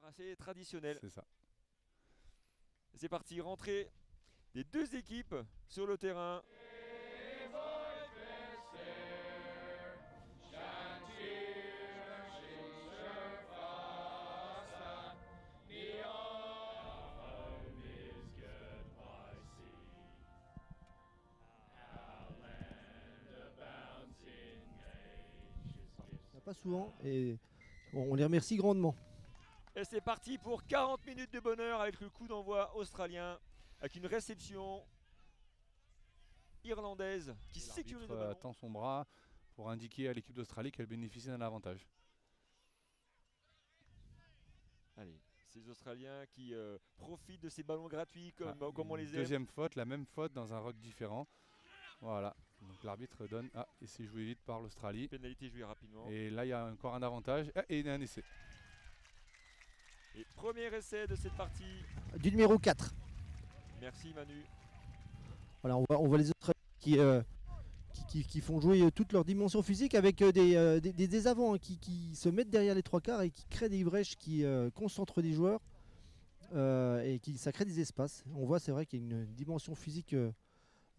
assez traditionnel. C'est ça. C'est parti, rentrée des deux équipes sur le terrain. Pas souvent et on les remercie grandement. Et c'est parti pour 40 minutes de bonheur avec le coup d'envoi australien, avec une réception irlandaise qui sécurise le ballon. Tend son bras pour indiquer à l'équipe d'Australie qu'elle bénéficie d'un avantage. Allez, ces Australiens qui profitent de ces ballons gratuits comme on les aime. Deuxième faute, la même faute dans un rock différent. Voilà, donc l'arbitre donne. Ah, et c'est joué vite par l'Australie. Pénalité jouée rapidement. Et là, il y a encore un avantage. Ah, et un essai. Et premier essai de cette partie. Du numéro 4. Merci Manu. Voilà, on voit les Australiens qui font jouer toute leur dimension physique avec des avants hein, qui se mettent derrière les trois quarts et qui créent des brèches qui concentrent les joueurs et ça crée des espaces. On voit, c'est vrai qu'il y a une dimension physique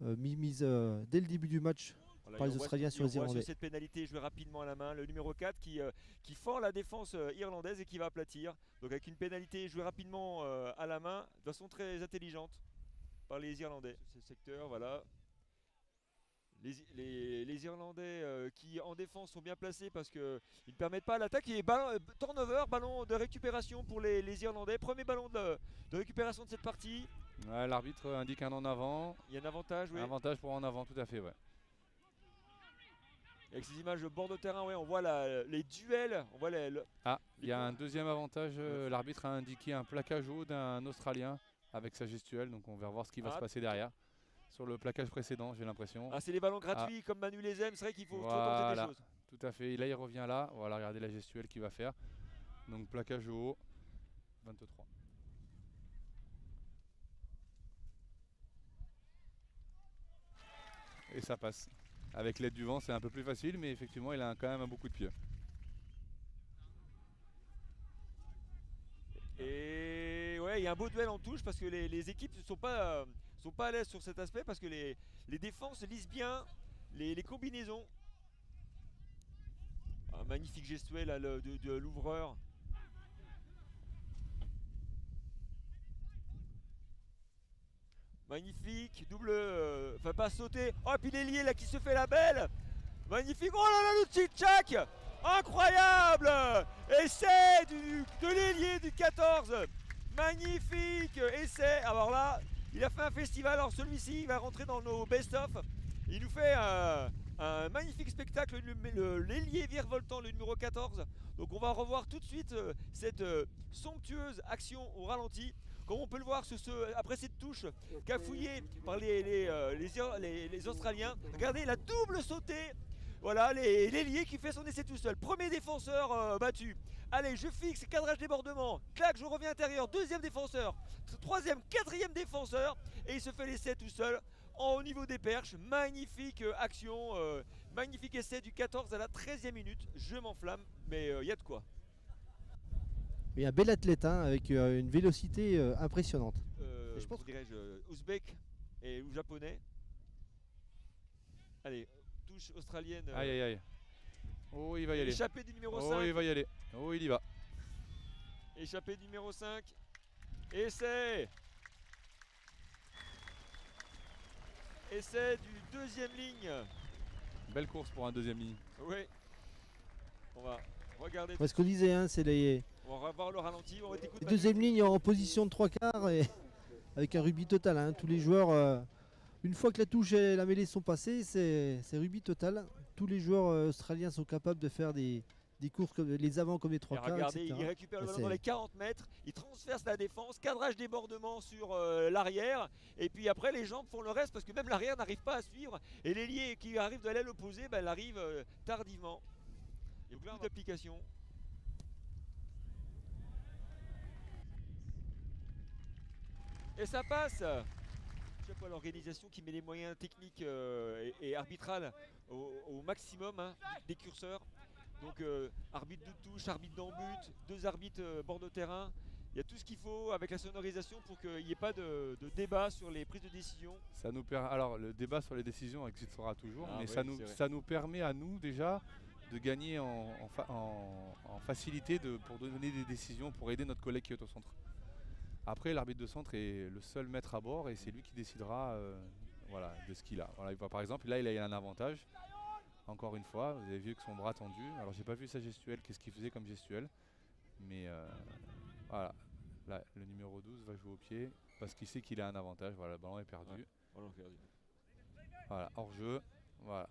mise dès le début du match par les Australiens sur les Irlandais. Sur cette pénalité jouée rapidement à la main, le numéro 4 qui fend la défense irlandaise et qui va aplatir. Donc avec une pénalité jouée rapidement à la main, de façon très intelligente par les Irlandais. Ce secteur, voilà. Les Irlandais qui en défense sont bien placés parce qu'ils ne permettent pas l'attaque. Et turnover, ballon de récupération pour les Irlandais. Premier ballon de récupération de cette partie. Ouais, l'arbitre indique un en avant. Il y a un avantage, oui. Un avantage pour en avant, tout à fait, ouais. Avec ces images de bord de terrain, ouais, on voit les duels. On voit il y a un deuxième avantage. L'arbitre a indiqué un plaquage haut d'un Australien avec sa gestuelle. Donc on va voir ce qui va se passer derrière. Sur le plaquage précédent, j'ai l'impression. Ah, c'est les ballons gratuits comme Manu les aime. C'est vrai qu'il faut voilà, tenter des choses. Tout à fait. Et là, il revient là. Voilà, regardez la gestuelle qu'il va faire. Donc plaquage haut. 23. Et ça passe. Avec l'aide du vent, c'est un peu plus facile, mais effectivement, il a quand même un beau coup de pied. Et ouais, il y a un beau duel en touche parce que les équipes ne sont pas à l'aise sur cet aspect parce que les défenses lisent bien les combinaisons. Un magnifique gestuel de l'ouvreur. Magnifique, double, enfin pas sauter. Oh, puis l'ailier là qui se fait la belle. Magnifique, oh là là, le tchic-tchac. Incroyable. Essai de l'ailier du 14. Magnifique essai. Alors là, il a fait un festival. Alors celui-ci, il va rentrer dans nos best-of. Il nous fait un magnifique spectacle, l'ailier virevoltant, le numéro 14. Donc on va revoir tout de suite cette somptueuse action au ralenti. Comme on peut le voir après cette touche cafouillée par les Australiens. Regardez la double sautée. Voilà, l'ailier qui fait son essai tout seul. Premier défenseur battu. Allez, je fixe, cadrage débordement. Clac, je reviens intérieur. Deuxième défenseur. Troisième, quatrième défenseur. Et il se fait l'essai tout seul. Au niveau des perches, magnifique action. Magnifique essai du 14 à la 13e minute. Je m'enflamme, mais il y a de quoi. Il y a un bel athlète hein, avec une vélocité impressionnante. Je pense ouzbek ou japonais. Allez, touche australienne. Aïe aïe aïe. Oh, il va y aller. Échappé du numéro 5. Oh, il va y aller. Oh, il y va. Échappé du numéro 5. Essai. Essai du deuxième ligne. Belle course pour un deuxième ligne. Oui. On va regarder. Ce qu'on disait, hein, c'est on va voir le ralenti. On va les deuxième ligne en position de trois quarts et avec un rugby total. Hein. Tous les joueurs, une fois que la touche et la mêlée sont passées, c'est rugby total. Tous les joueurs australiens sont capables de faire des courses comme les avants comme les trois quarts. Regardez, etc. il récupère le ballon dans les 40 mètres, il transverse la défense, cadrage débordement sur l'arrière, et puis après les jambes font le reste parce que même l'arrière n'arrive pas à suivre, et l'ailier qui arrive de l'aile opposée, elle arrive tardivement. Il y a beaucoup d'applications. Et ça passe. Chapeau à l'organisation qui met les moyens techniques et arbitrales au maximum hein, des curseurs. Donc arbitre de touche, arbitre d'en-but, 2 arbitres bord de terrain. Il y a tout ce qu'il faut avec la sonorisation pour qu'il n'y ait pas de débat sur les prises de décision. Ça nous alors le débat sur les décisions existera toujours, mais oui, ça nous permet à nous déjà de gagner en facilité pour donner des décisions, pour aider notre collègue qui est au centre. Après, l'arbitre de centre est le seul maître à bord et c'est lui qui décidera voilà, de ce qu'il a. Voilà, par exemple, là, il a un avantage. Encore une fois, vous avez vu que son bras tendu. Alors, j'ai pas vu sa gestuelle, qu'est-ce qu'il faisait comme gestuelle. Mais voilà, là, le numéro 12 va jouer au pied parce qu'il sait qu'il a un avantage. Voilà, le ballon est perdu. Ouais, ballon perdu. Voilà, hors jeu. Voilà.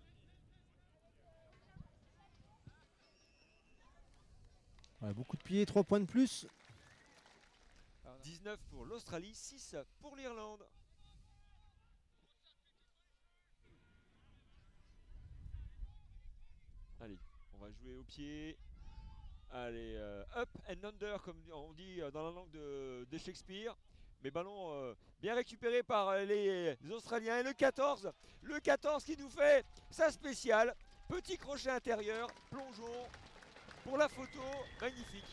Ouais, beaucoup de pieds, 3 points de plus. 19 pour l'Australie, 6 pour l'Irlande. Allez, on va jouer au pied. Allez, up and under, comme on dit dans la langue de Shakespeare. Mais ballon bien récupéré par les Australiens. Et le 14 qui nous fait sa spéciale. Petit crochet intérieur, plongeon pour la photo, magnifique.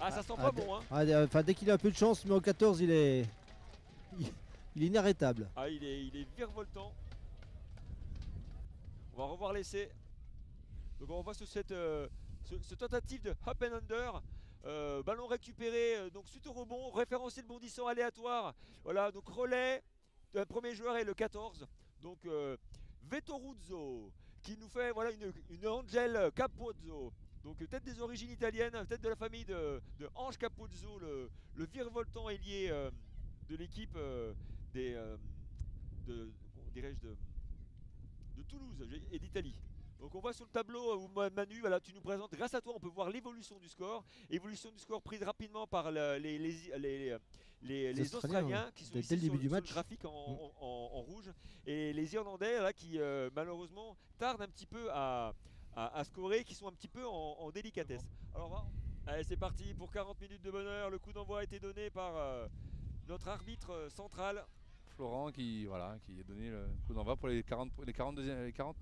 Ah, ça sent pas bon, hein. Dès qu'il a un peu de chance, mais au 14, il est inarrêtable. Ah, il est virevoltant. On va revoir l'essai. Donc on voit sur cette ce tentative de hop and under. Ballon récupéré, donc suite au rebond, référentiel bondissant aléatoire. Voilà, donc relais. Le premier joueur est le 14. Donc Vettoruzzo qui nous fait voilà, une Angel Capozzo. Donc peut-être des origines italiennes, peut-être de la famille de Ange Capozzo, le virevoltant ailier de l'équipe de Toulouse et d'Italie. Donc on voit sur le tableau où Manu, voilà, tu nous présentes, grâce à toi on peut voir l'évolution du score. Évolution du score prise rapidement par les Australiens qui sont ici dès le début du match. sur le graphique en rouge. Et les Irlandais là, qui malheureusement tardent un petit peu à scorer, qui sont un petit peu en délicatesse. Alors allez, c'est parti pour 40 minutes de bonheur. Le coup d'envoi a été donné par notre arbitre central. Florent qui a donné le coup d'envoi pour les 40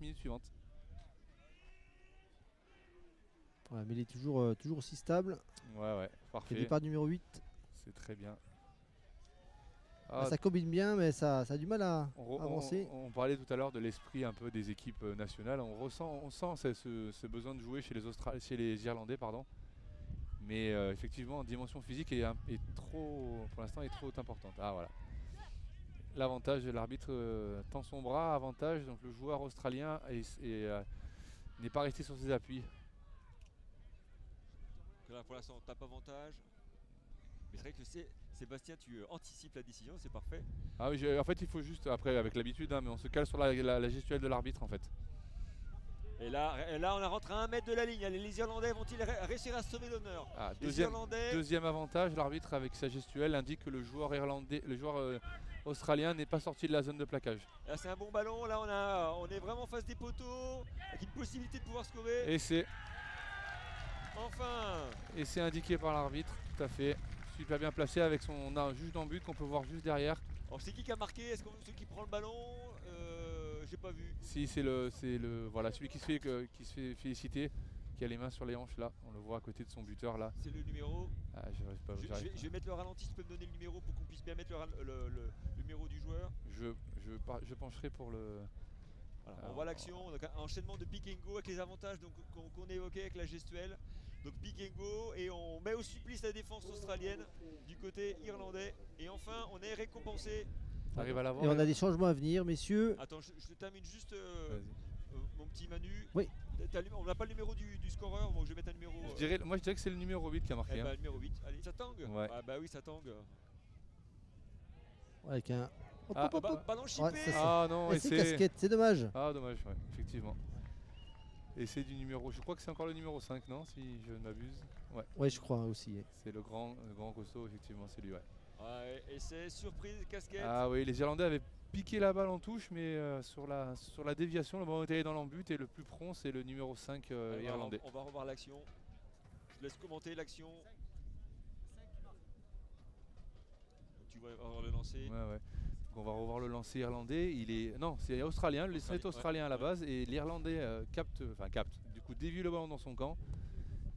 minutes suivantes. Ouais, mais il est toujours aussi stable. Ouais, parfait. Le départ numéro 8. C'est très bien. Ça combine bien, mais ça a du mal à avancer. On parlait tout à l'heure de l'esprit un peu des équipes nationales. On sent ce besoin de jouer chez les Irlandais, pardon. Mais effectivement, dimension physique pour l'instant est trop importante. Ah voilà. L'avantage de l'arbitre tend son bras, avantage. Donc le joueur australien n'est pas resté sur ses appuis. Là, pour l'instant, on tape avantage. Mais c'est vrai que Sébastien, tu anticipes la décision, c'est parfait. Ah oui, en fait, il faut juste, après, avec l'habitude, hein, mais on se cale sur la gestuelle de l'arbitre, en fait. Et là, on a rentré à 1 mètre de la ligne. Les Irlandais vont-ils réussir à sauver l'honneur? Deuxième avantage, l'arbitre, avec sa gestuelle, indique que le joueur australien n'est pas sorti de la zone de plaquage. Là, c'est un bon ballon. Là, on est vraiment face des poteaux, avec une possibilité de pouvoir scorer. Et c'est... Enfin. Et c'est indiqué par l'arbitre, tout à fait. Super bien placé avec son juge d'en-but qu'on peut voir juste derrière. Alors c'est qui a marqué? Est-ce que celui qui prend le ballon? J'ai pas vu. Si, c'est celui qui se fait féliciter, qui a les mains sur les hanches là. On le voit à côté de son buteur là. C'est le numéro. Je vais mettre le ralenti, si tu peux me donner le numéro pour qu'on puisse bien mettre le numéro du joueur. Je pencherai pour le... Voilà, on voit l'action, donc un enchaînement de pick and go avec les avantages qu'on évoquait avec la gestuelle. Donc pick and go et on met au supplice la défense australienne du côté irlandais. Et enfin on est récompensé. Arrive à l'avant. Et on a des changements à venir, messieurs. Attends, je termine juste mon petit Manu. Oui. On n'a pas le numéro du scoreur, donc je vais mettre un numéro. Moi je dirais que c'est le numéro 8 qui a marqué. Le numéro 8, allez, ça tangue. Ouais. Ah bah oui, ça tangue. Avec un... Ballon chippé. Non, c'est casquette, c'est dommage. Ah dommage, ouais, effectivement. Et c'est du numéro, je crois que c'est encore le numéro 5, non, si je ne m'abuse. Ouais, je crois aussi. C'est le grand costaud, effectivement, c'est lui, ouais. Ouais, et c'est surprise, casquette. Ah oui, les Irlandais avaient piqué la balle en touche, mais sur la déviation, le ballon était allé dans l'embut et le plus prompt, c'est le numéro 5 irlandais. On va revoir l'action. Je laisse commenter l'action. Tu vas avoir le lancer. Ouais. Donc on va revoir le lancer irlandais. C'est australien, c'est australien à la base, et l'Irlandais capte. Du coup dévie le ballon dans son camp.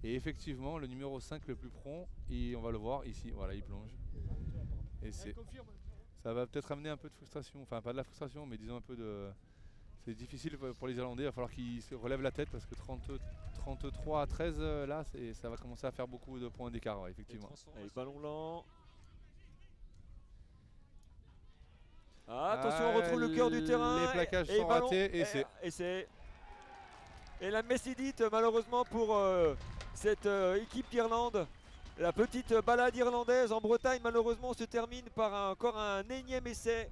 Et effectivement, le numéro 5 le plus prompt, on va le voir ici, voilà, il plonge. Et ça va peut-être amener un peu de frustration, enfin pas de la frustration, mais disons un peu de... C'est difficile pour les Irlandais, il va falloir qu'ils se relèvent la tête parce que 33 à 13, là, ça va commencer à faire beaucoup de points d'écart, ouais, effectivement. Allez, ballon lent. Ah, attention, on retrouve le cœur du terrain. Les plaquages et sont ballon, ratés et la Messidite, malheureusement pour cette équipe d'Irlande. La petite balade irlandaise en Bretagne, malheureusement, se termine par encore un énième essai.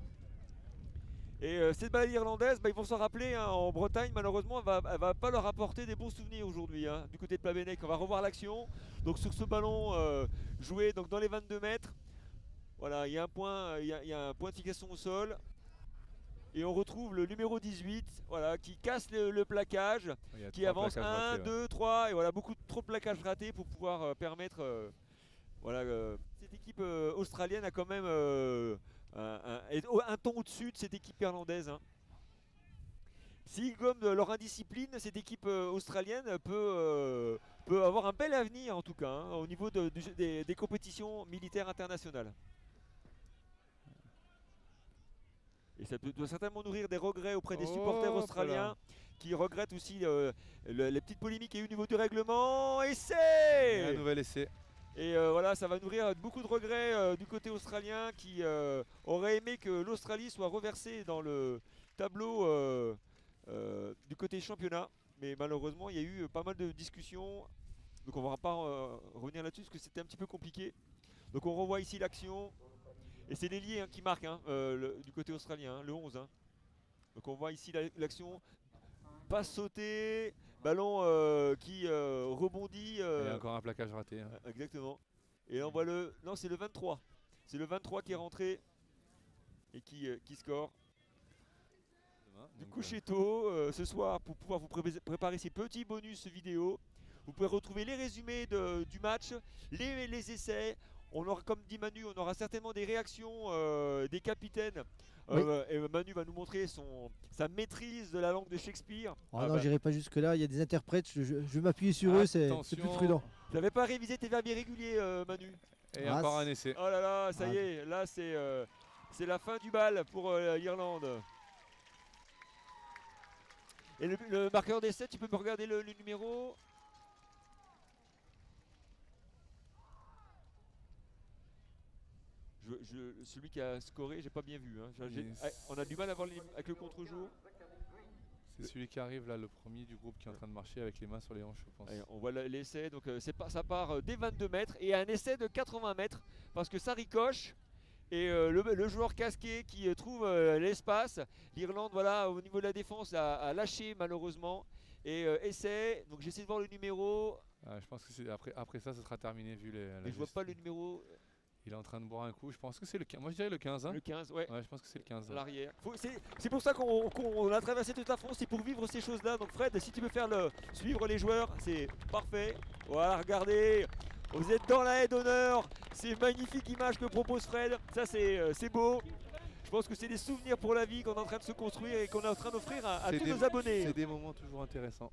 Et cette balade irlandaise, ils vont s'en rappeler, hein, en Bretagne, malheureusement, elle va pas leur apporter des bons souvenirs aujourd'hui, hein, du côté de Plabennec. On va revoir l'action. Donc sur ce ballon joué donc, dans les 22 mètres, voilà, il y a un point de fixation au sol. Et on retrouve le numéro 18, voilà, qui casse le plaquage, qui avance 1, 2, 3, et voilà, trop de plaquages ratés pour pouvoir permettre... voilà, cette équipe australienne a quand même un ton au-dessus de cette équipe irlandaise. Hein. Si, comme leur indiscipline, cette équipe australienne peut avoir un bel avenir, en tout cas, hein, au niveau des compétitions militaires internationales. Et ça doit certainement nourrir des regrets auprès des supporters australiens qui regrettent aussi les petites polémiques qu'il y a eu au niveau du règlement. Essai! Un nouvel essai. Et voilà, ça va nourrir beaucoup de regrets du côté australien qui aurait aimé que l'Australie soit reversée dans le tableau du côté championnat. Mais malheureusement, il y a eu pas mal de discussions. Donc on ne va pas revenir là-dessus parce que c'était un petit peu compliqué. Donc on revoit ici l'action. Et c'est l'ailier, hein, qui marque, hein, du côté australien, hein, le 11. Hein. Donc on voit ici l'action. Passe sautée, ballon qui rebondit. Et encore un plaquage raté. Hein. Exactement. Et on voit le... Non, c'est le 23. C'est le 23 qui est rentré et qui score. Du coucher tôt ce soir pour pouvoir vous préparer ces petits bonus vidéo. Vous pouvez retrouver les résumés du match, les essais. On aura, comme dit Manu, on aura certainement des réactions des capitaines. Oui. Et Manu va nous montrer sa maîtrise de la langue de Shakespeare. Oh non, j'irai pas jusque là, il y a des interprètes, je vais m'appuyer sur eux, c'est plus prudent. Tu n'avais pas révisé tes verbes irréguliers, Manu? Et encore un essai. Oh là là, ça y est, là c'est la fin du bal pour l'Irlande. Et le marqueur d'essai, tu peux me regarder le numéro? Celui qui a scoré, j'ai pas bien vu. Hein. On a du mal à voir avec le contre-jour. C'est celui qui arrive là, le premier du groupe qui est en train de marcher avec les mains sur les hanches, je pense. Allez, on voit l'essai, donc ça part dès 22 mètres et un essai de 80 mètres parce que ça ricoche. Et le joueur casqué qui trouve l'espace, l'Irlande, voilà, au niveau de la défense, a lâché malheureusement. Et essai, donc j'essaie de voir le numéro. Je pense que après ça, ça sera terminé vu les. Mais je vois pas le numéro. Il est en train de boire un coup, je pense que c'est le 15. Moi je dirais le 15. Hein. Le 15, ouais. Ouais, je pense que c'est le 15. À l'arrière. C'est pour ça qu'on a traversé toute la France, c'est pour vivre ces choses-là. Donc Fred, si tu veux suivre les joueurs, c'est parfait. Voilà, regardez. Vous êtes dans la haie d'honneur. C'est une magnifique image que propose Fred. Ça, c'est beau. Je pense que c'est des souvenirs pour la vie qu'on est en train de se construire et qu'on est en train d'offrir à tous nos abonnés. C'est des moments toujours intéressants.